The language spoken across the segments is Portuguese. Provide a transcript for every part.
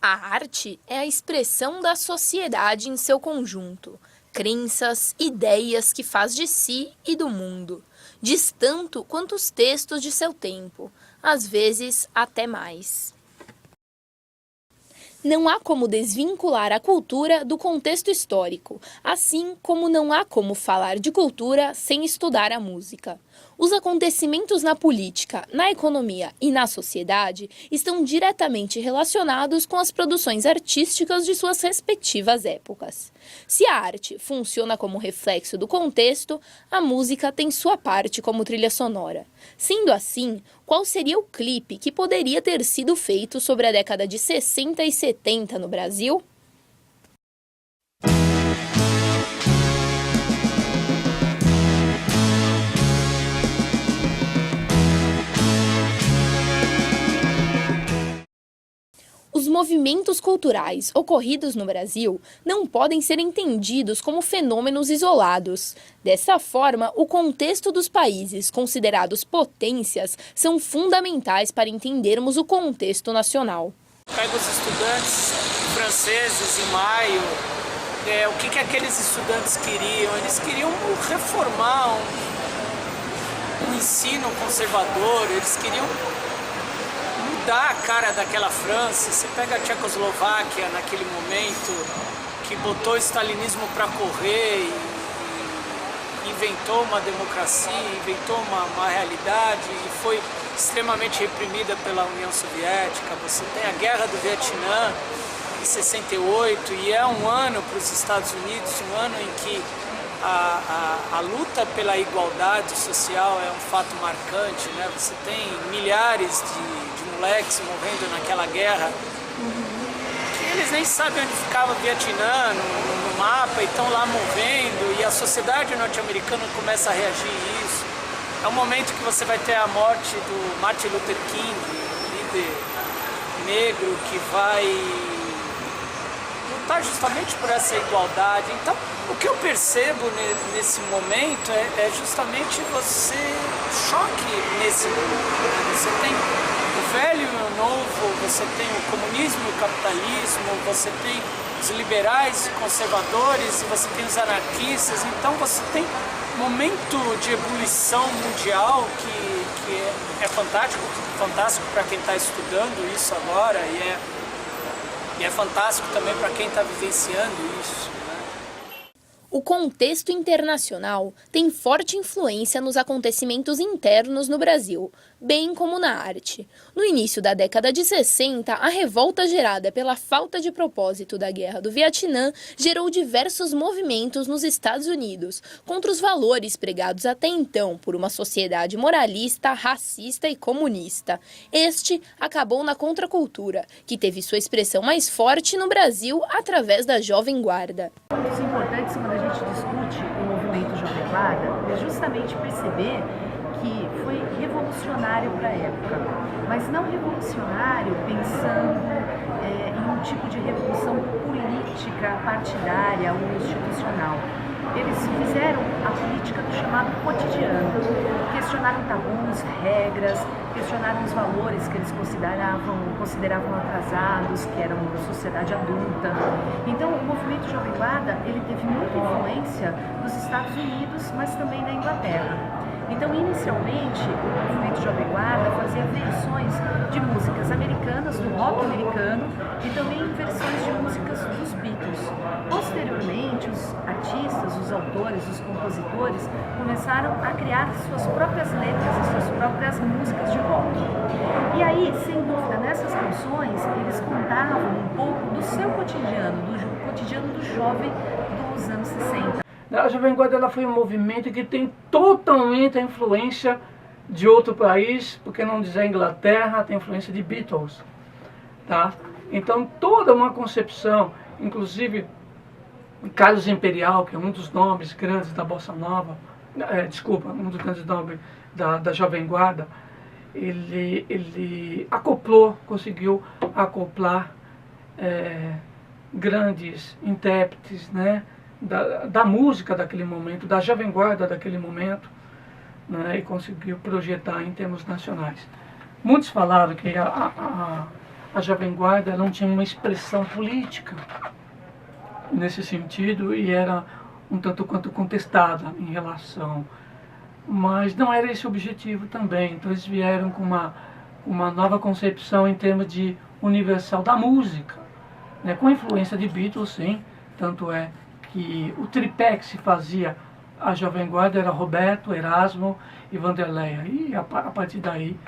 A arte é a expressão da sociedade em seu conjunto, crenças, ideias que faz de si e do mundo. Diz tanto quanto os textos de seu tempo, às vezes até mais. Não há como desvincular a cultura do contexto histórico, assim como não há como falar de cultura sem estudar a música. Os acontecimentos na política, na economia e na sociedade estão diretamente relacionados com as produções artísticas de suas respectivas épocas. Se a arte funciona como reflexo do contexto, a música tem sua parte como trilha sonora. Sendo assim, qual seria o clipe que poderia ter sido feito sobre a década de 60 e 70 no Brasil? Os movimentos culturais ocorridos no Brasil não podem ser entendidos como fenômenos isolados. Dessa forma, o contexto dos países considerados potências são fundamentais para entendermos o contexto nacional. Pega os estudantes franceses em maio, o que aqueles estudantes queriam? Eles queriam reformar um ensino conservador, eles queriam mudar a cara daquela França. Você pega a Tchecoslováquia naquele momento, que botou o stalinismo para correr e inventou uma democracia, inventou uma realidade e foi extremamente reprimida pela União Soviética. Você tem a Guerra do Vietnã em 68 e é um ano para os Estados Unidos, um ano em que a luta pela igualdade social é um fato marcante, né? Você tem milhares de moleques morrendo naquela guerra, que eles nem sabem onde ficava o Vietnã no mapa e estão lá morrendo, e a sociedade norte-americana começa a reagir a isso. É um momento que você vai ter a morte do Martin Luther King, líder negro que vai lutar justamente por essa igualdade. Então, o que eu percebo nesse momento é justamente você choque nesse mundo. Você tem o velho e o novo, você tem o comunismo e o capitalismo, você tem os liberais e conservadores, e você tem os anarquistas. Então você tem um momento de ebulição mundial que é fantástico para quem está estudando isso agora, e é fantástico também para quem está vivenciando isso. O contexto internacional tem forte influência nos acontecimentos internos no Brasil, bem como na arte. No início da década de 60, a revolta gerada pela falta de propósito da Guerra do Vietnã gerou diversos movimentos nos Estados Unidos contra os valores pregados até então por uma sociedade moralista, racista e comunista. Este acabou na contracultura, que teve sua expressão mais forte no Brasil através da Jovem Guarda. Pontos importantes quando a gente discute o movimento Jovem Guarda é justamente perceber que foi revolucionário para a época, mas não revolucionário pensando em um tipo de revolução política, partidária ou institucional. Eles fizeram a política do chamado cotidiano, questionaram tabus, regras, questionaram os valores que eles consideravam atrasados, que eram uma sociedade adulta. Então, o movimento Jovem Guarda, ele teve muita influência dos Estados Unidos, mas também da Inglaterra. Então, inicialmente, o movimento Jovem Guarda fazia versões de músicas americanas, do rock americano, e também versões de músicas dos Beatles. Posteriormente, os artistas, os autores, os compositores começaram a criar suas próprias letras e suas próprias músicas de rock. E aí, sem dúvida, nessas canções, eles contavam um pouco do seu cotidiano, do cotidiano do jovem dos anos 60. A Jovem Guarda ela foi um movimento que tem totalmente a influência de outro país, porque não dizer Inglaterra, tem influência de Beatles, tá? Então toda uma concepção, inclusive Carlos Imperial, que é um dos nomes grandes da Bossa Nova, um dos grandes nomes da Jovem Guarda, ele conseguiu acoplar grandes intérpretes, né? Da música daquele momento, da Jovem Guarda daquele momento, né, e conseguiu projetar em termos nacionais. Muitos falaram que a Jovem Guarda não tinha uma expressão política nesse sentido e era um tanto quanto contestada em relação. Mas não era esse o objetivo também. Então eles vieram com uma nova concepção em termos de universal da música, né? Com influência de Beatles, sim. Tanto é que o tripé que se fazia a Jovem Guarda era Roberto, Erasmo e Vanderleia. E a partir daí,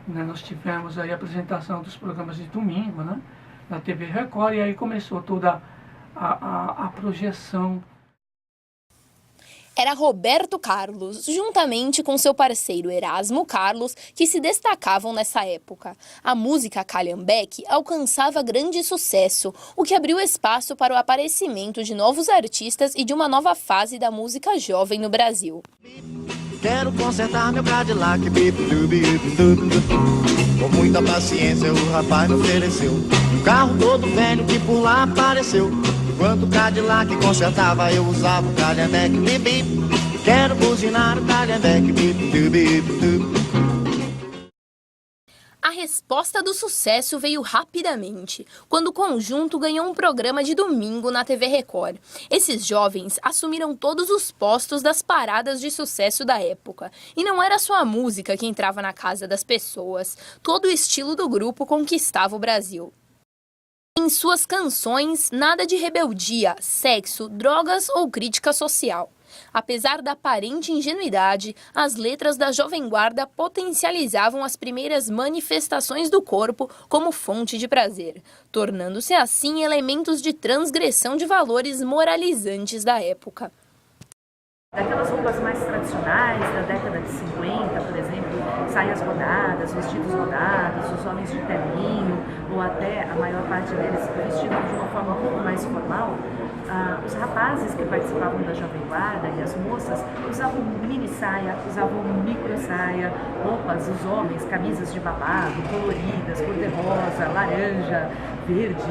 né, nós tivemos aí a apresentação dos programas de domingo, né, na TV Record, e aí começou toda a projeção. Era Roberto Carlos, juntamente com seu parceiro Erasmo Carlos, que se destacavam nessa época. A música Calhambeque alcançava grande sucesso, o que abriu espaço para o aparecimento de novos artistas e de uma nova fase da música jovem no Brasil. Quero consertar meu Cadillac, com muita paciência o rapaz me ofereceu um carro todo velho que por lá apareceu. Enquanto o Cadillac consertava, eu usava o Calhambeque, bip, bip. Quero buzinar o Calhambeque, bip, bip, bip. A resposta do sucesso veio rapidamente, quando o conjunto ganhou um programa de domingo na TV Record. Esses jovens assumiram todos os postos das paradas de sucesso da época. E não era só a música que entrava na casa das pessoas, todo o estilo do grupo conquistava o Brasil. Em suas canções, nada de rebeldia, sexo, drogas ou crítica social. Apesar da aparente ingenuidade, as letras da Jovem Guarda potencializavam as primeiras manifestações do corpo como fonte de prazer, tornando-se assim elementos de transgressão de valores moralizantes da época. Daquelas roupas mais tradicionais da década de 50, por exemplo, saias rodadas, vestidos rodados, os homens de terninho, ou até a maior parte deles vestidos de uma forma um pouco mais formal, os rapazes que participavam da Jovem Guarda e as moças usavam mini saia, usavam micro saia, roupas, os homens, camisas de babado, coloridas, cor-de-rosa, laranja, verde,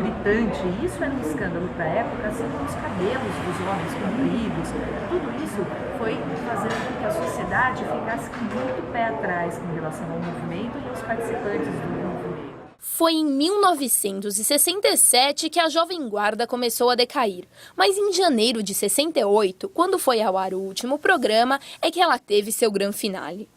gritante. E isso era um escândalo para a época, assim como os cabelos dos homens compridos. Tudo isso foi fazendo com que a sociedade ficasse com muito pé atrás com relação ao movimento e aos participantes do movimento. Foi em 1967 que a Jovem Guarda começou a decair, mas em janeiro de 68, quando foi ao ar o último programa, é que ela teve seu grande finale.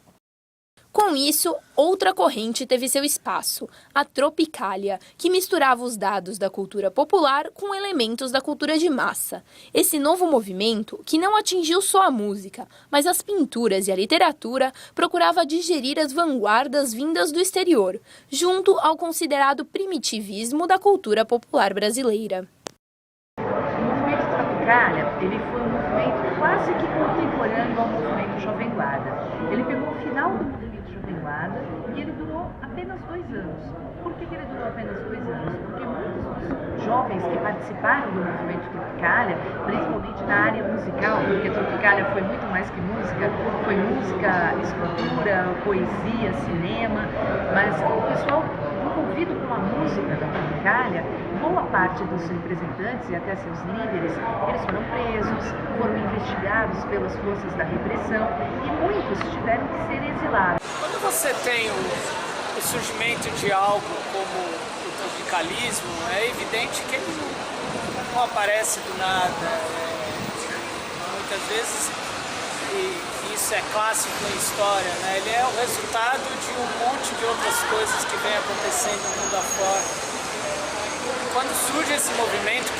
Com isso, outra corrente teve seu espaço, a Tropicália, que misturava os dados da cultura popular com elementos da cultura de massa. Esse novo movimento, que não atingiu só a música, mas as pinturas e a literatura, procurava digerir as vanguardas vindas do exterior, junto ao considerado primitivismo da cultura popular brasileira. O movimento Tropicália, ele foi um movimento quase que contemporâneo ao movimento Jovem Guarda. Ele pegou o final do movimento Jovem Guarda e ele durou apenas 2 anos. Por que ele durou apenas 2 anos? Porque muitos dos jovens que participaram do movimento Tropicália, principalmente na área musical, porque Tropicália foi muito mais que música, foi música, escultura, poesia, cinema, mas o pessoal envolvido com a música da Tropicália, boa parte dos representantes e até seus líderes, eles foram presos, foram investigados pelas forças da repressão e muitos tiveram que ser exilados. Quando você tem o surgimento de algo como o tropicalismo, é evidente que ele não aparece do nada. Muitas vezes, e isso é clássico na história, né? Ele é o resultado de um monte de outras coisas que vem acontecendo no mundo afora. Quando surge esse movimento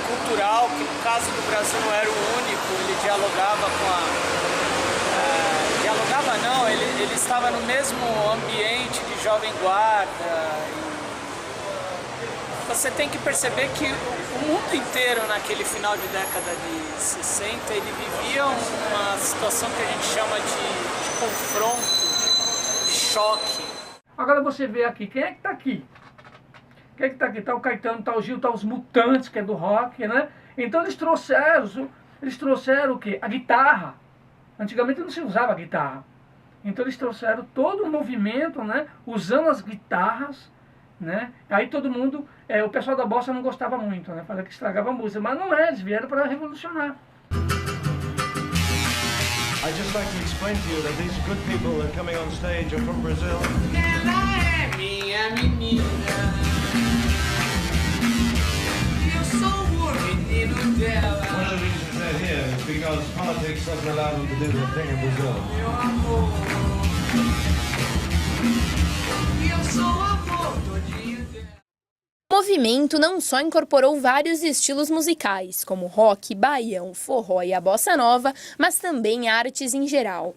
cultural, que no caso do Brasil não era o único, ele dialogava com ele estava no mesmo ambiente de Jovem Guarda. Você tem que perceber que o mundo inteiro, naquele final de década de 60, ele vivia uma situação que a gente chama de confronto, de choque. Agora você vê aqui, quem é que está aqui? Quem é que está aqui? Está o Caetano, está o Gil, está os Mutantes, que é do rock, né? Então eles trouxeram o quê? A guitarra. Antigamente não se usava a guitarra. Então eles trouxeram todo o movimento, né? Usando as guitarras, né? Aí todo mundo, o pessoal da bossa não gostava muito, né? Falava que estragava a música, mas não é, eles vieram para revolucionar. I'd just like to explain to you that these good people that are coming on stage are from Brazil. minha menina. E eu sou o menino dela. One of the reasons they're here is because politics doesn't allow them to do their thing in Brazil. Meu amor. E eu sou o amor todinho dela. O movimento não só incorporou vários estilos musicais, como rock, baião, forró e a bossa nova, mas também artes em geral.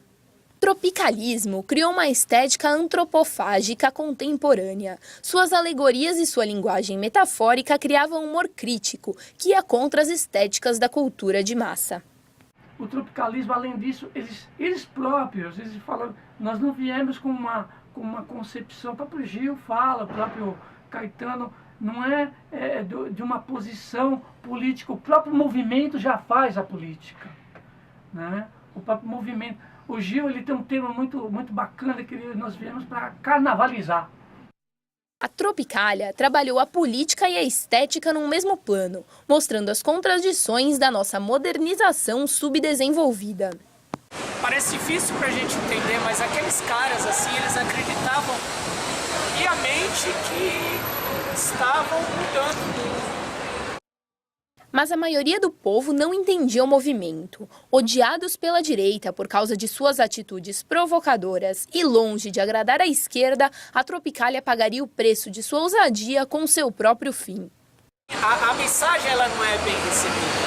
O tropicalismo criou uma estética antropofágica contemporânea. Suas alegorias e sua linguagem metafórica criavam um humor crítico, que ia contra as estéticas da cultura de massa. O tropicalismo, além disso, eles próprios, eles falam, nós não viemos com uma concepção, o próprio Gil fala, o próprio Caetano, não é de uma posição política, o próprio movimento já faz a política, né? O próprio movimento. O Gil ele tem um termo muito bacana que nós viemos para carnavalizar. A Tropicália trabalhou a política e a estética num mesmo plano, mostrando as contradições da nossa modernização subdesenvolvida. Parece difícil pra gente entender, mas aqueles caras assim, eles acreditavam piamente que estavam mudando o mundo. Mas a maioria do povo não entendia o movimento. Odiados pela direita por causa de suas atitudes provocadoras e longe de agradar a esquerda, a Tropicália pagaria o preço de sua ousadia com seu próprio fim. A mensagem ela não é bem recebida.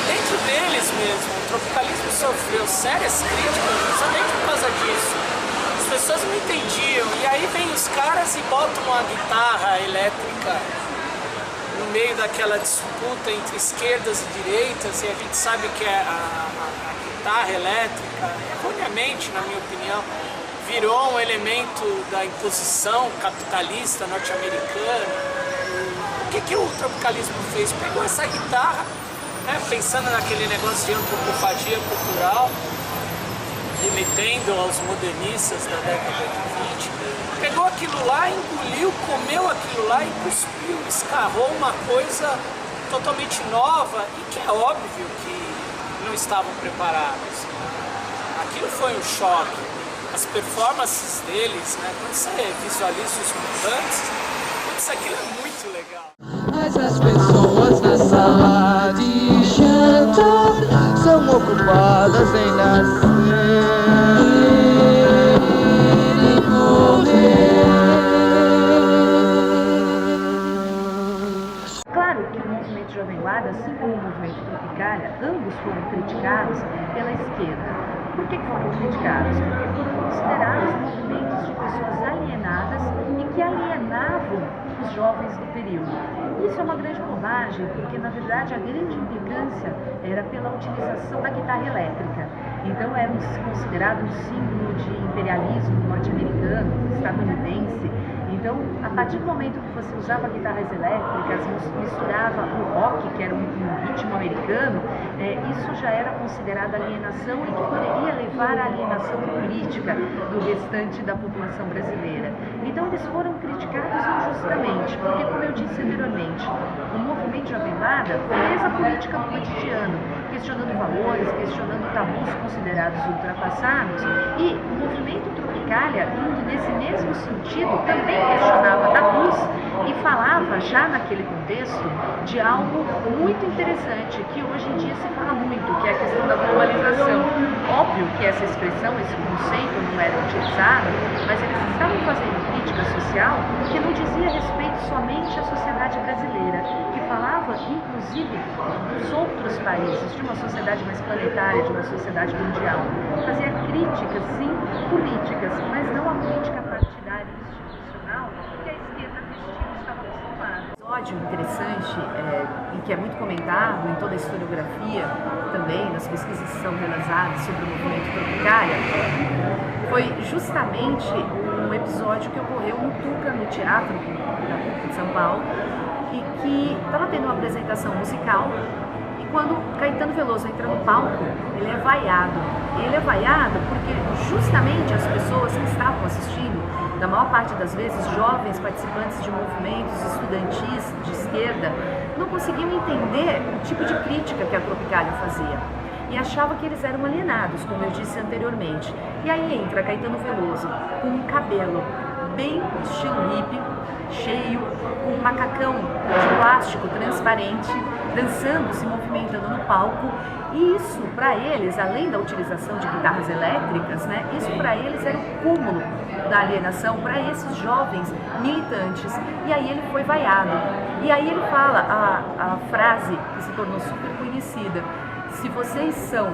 Dentro deles mesmo, o tropicalismo sofreu sérias críticas somente por causa disso. As pessoas não entendiam, e aí vem os caras e botam uma guitarra elétrica no meio daquela disputa entre esquerdas e direitas, e a gente sabe que a guitarra elétrica, erroneamente, na minha opinião, virou um elemento da imposição capitalista norte-americana. O que o tropicalismo fez? Pegou essa guitarra, né, pensando naquele negócio de antropofagia cultural, remetendo aos modernistas da década de 20, pegou aquilo lá, engoliu, comeu aquilo lá e cuspiu, escarrou uma coisa totalmente nova e que é óbvio que não estavam preparados. Aquilo foi um choque. As performances deles, né, quando você visualiza os mutantes, isso aquilo é muito legal. Mas as pessoas na sala de jantar são ocupadas em nascer e morrer. Claro que o movimento Jovem Guarda, assim como o movimento Tropicália, ambos foram criticados pela esquerda. Por que foram criticados? Porque foram considerados movimentos de pessoas alienadas e que alienavam os jovens do período. Isso é uma grande bobagem, porque na verdade a grande implicância era pela utilização da guitarra elétrica. Então era considerado um símbolo de imperialismo norte-americano, estadunidense. Então, a partir do momento que você usava guitarras elétricas, misturava o rock, que era um ritmo americano, isso já era considerado alienação e que poderia levar à alienação política do restante da população brasileira. Então, eles foram criticados injustamente, porque, como eu disse anteriormente, o movimento Jovem Guarda fez a política no cotidiano, questionando valores, questionando tabus considerados ultrapassados, e o movimento Tropicália, indo nesse mesmo sentido, também questionava tabus e falava já naquele contexto de algo muito interessante, que hoje em dia se fala muito, que é a questão da globalização. Óbvio que essa expressão, esse conceito não era utilizado, mas eles estavam fazendo crítica social que não dizia respeito somente à sociedade brasileira, que falava inclusive dos outros países, de uma sociedade mais planetária, de uma sociedade mundial. Fazia críticas, sim, políticas, mas não a política partidária institucional que a esquerda desse tipo estava acostumada. Um episódio interessante, e que é muito comentado em toda a historiografia, também nas pesquisas que são realizadas sobre o movimento Tropicália, foi justamente um episódio que ocorreu no Tuca, no teatro da PUC de São Paulo, e que estava tendo uma apresentação musical, e quando Caetano Veloso entra no palco, ele é vaiado. E ele é vaiado porque justamente as pessoas que estavam assistindo, na maior parte das vezes jovens participantes de movimentos estudantis de esquerda, não conseguiam entender o tipo de crítica que a Tropicália fazia. E achava que eles eram alienados, como eu disse anteriormente. E aí entra Caetano Veloso com um cabelo bem estilo hippie, cheio, com um macacão de plástico transparente, dançando, se movimentando no palco. E isso, para eles, além da utilização de guitarras elétricas, né, isso para eles era o cúmulo da alienação para esses jovens militantes. E aí ele foi vaiado. E aí ele fala a frase que se tornou super conhecida: se vocês são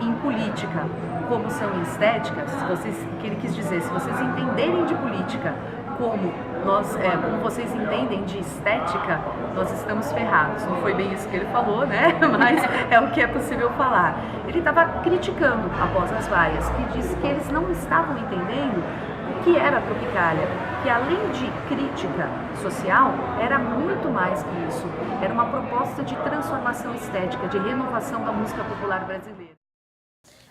em política como são em estética, que ele quis dizer, se vocês entenderem de política como vocês entendem de estética, nós estamos ferrados. Não foi bem isso que ele falou, né? Mas é o que é possível falar. Ele estava criticando, após as vaias, que disse que eles não estavam entendendo o que era a Tropicália, que além de crítica social, era muito mais que isso. Era uma proposta de transformação estética, de renovação da música popular brasileira.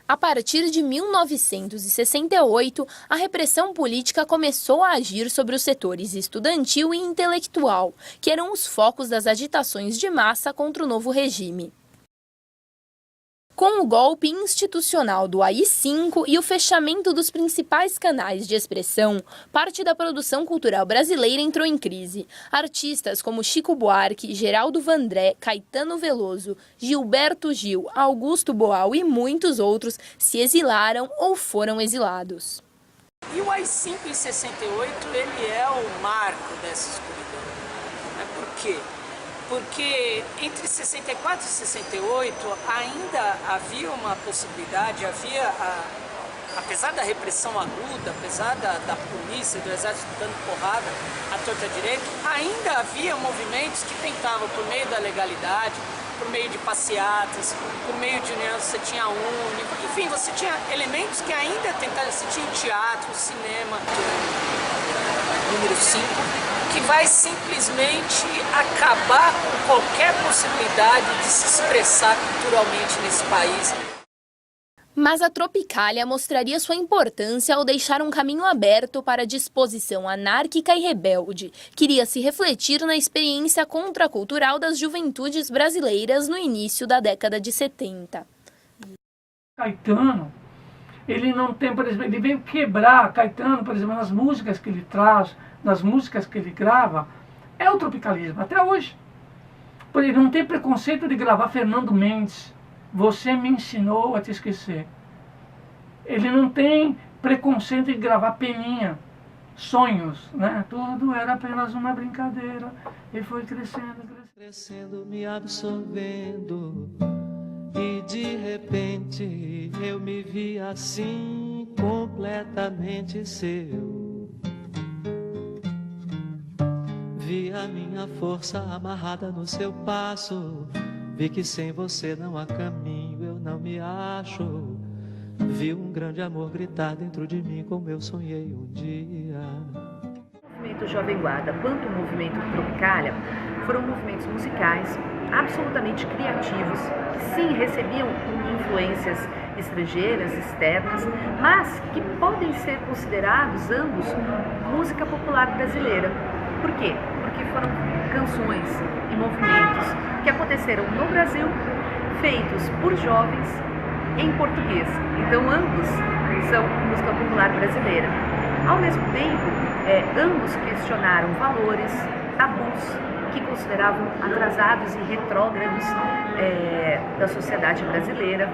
A partir de 1968, a repressão política começou a agir sobre os setores estudantil e intelectual, que eram os focos das agitações de massa contra o novo regime. Com o golpe institucional do AI-5 e o fechamento dos principais canais de expressão, parte da produção cultural brasileira entrou em crise. Artistas como Chico Buarque, Geraldo Vandré, Caetano Veloso, Gilberto Gil, Augusto Boal e muitos outros se exilaram ou foram exilados. E o AI-5 em 68, ele é o marco dessa escuridão. Por quê? Porque entre 64 e 68 ainda havia uma possibilidade, apesar da repressão aguda, apesar da polícia, do exército dando porrada à torta direita, ainda havia movimentos que tentavam, por meio da legalidade, por meio de passeatas, por meio de união, você tinha único, enfim, você tinha elementos que ainda tentavam, você tinha teatro, cinema, número 5, que vai simplesmente acabar com qualquer possibilidade de se expressar culturalmente nesse país. Mas a Tropicália mostraria sua importância ao deixar um caminho aberto para a disposição anárquica e rebelde. Queria se refletir na experiência contracultural das juventudes brasileiras no início da década de 70. Caetano, ele não tem, por exemplo, ele veio quebrar Caetano, por exemplo, nas músicas que ele traz, nas músicas que ele grava, é o tropicalismo, até hoje. Ele não tem preconceito de gravar Fernando Mendes, Você Me Ensinou a Te Esquecer. Ele não tem preconceito de gravar Peninha, Sonhos, né? Tudo era apenas uma brincadeira e foi crescendo, crescendo, me absorvendo. E de repente eu me vi assim, completamente seu. Vi a minha força amarrada no seu passo. Vi que sem você não há caminho, eu não me acho. Vi um grande amor gritar dentro de mim como eu sonhei um dia. O movimento Jovem Guarda quanto o movimento Tropicália foram movimentos musicais absolutamente criativos, que sim recebiam influências estrangeiras, externas, mas que podem ser considerados ambos música popular brasileira. Por quê? Porque foram canções e movimentos que aconteceram no Brasil, feitos por jovens em português. Então ambos são música popular brasileira. Ao mesmo tempo, ambos questionaram valores, tabus que consideravam atrasados e retrógrados da sociedade brasileira.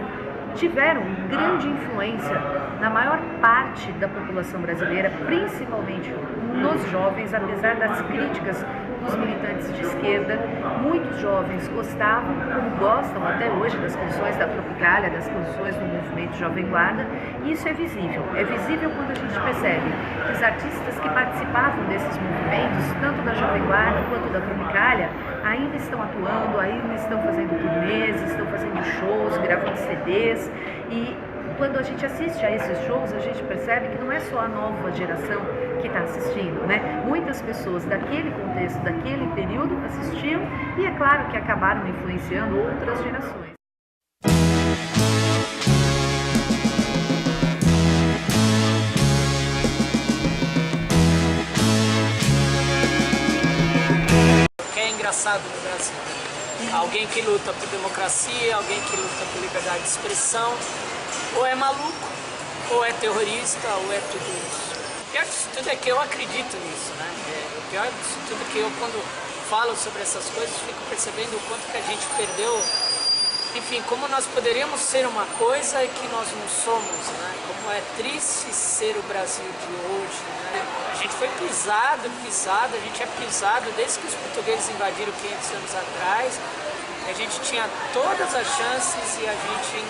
Tiveram grande influência na maior parte da população brasileira, principalmente nos jovens, apesar das críticas dos militantes de esquerda. Muitos jovens gostavam, como gostam até hoje, das canções da Tropicália, das canções do movimento Jovem Guarda, e isso é visível. É visível quando a gente percebe que os artistas que participavam desses movimentos, tanto da Jovem Guarda quanto da Tropicália, ainda estão atuando, ainda estão fazendo turnês, estão fazendo shows, gravando CDs, e quando a gente assiste a esses shows, a gente percebe que não é só a nova geração que está assistindo, né? Muitas pessoas daquele contexto, daquele período assistiam e é claro que acabaram influenciando outras gerações. O que é engraçado no Brasil? Alguém que luta por democracia, alguém que luta por liberdade de expressão, ou é maluco, ou é terrorista, ou é tudo isso. O pior disso tudo é que eu acredito nisso, né? O pior disso tudo é que eu, quando falo sobre essas coisas, fico percebendo o quanto que a gente perdeu. Enfim, como nós poderíamos ser uma coisa que nós não somos, né? Como é triste ser o Brasil de hoje, né? A gente foi pisado, a gente é pisado desde que os portugueses invadiram 500 anos atrás. A gente tinha todas as chances e a gente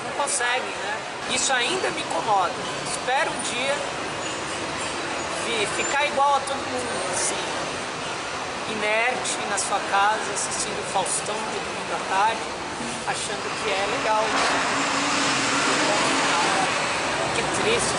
não consegue, né? Isso ainda me incomoda. Espero um dia ficar igual a todo mundo, assim, inerte na sua casa, assistindo o Faustão de domingo à tarde, achando que é legal. Que triste.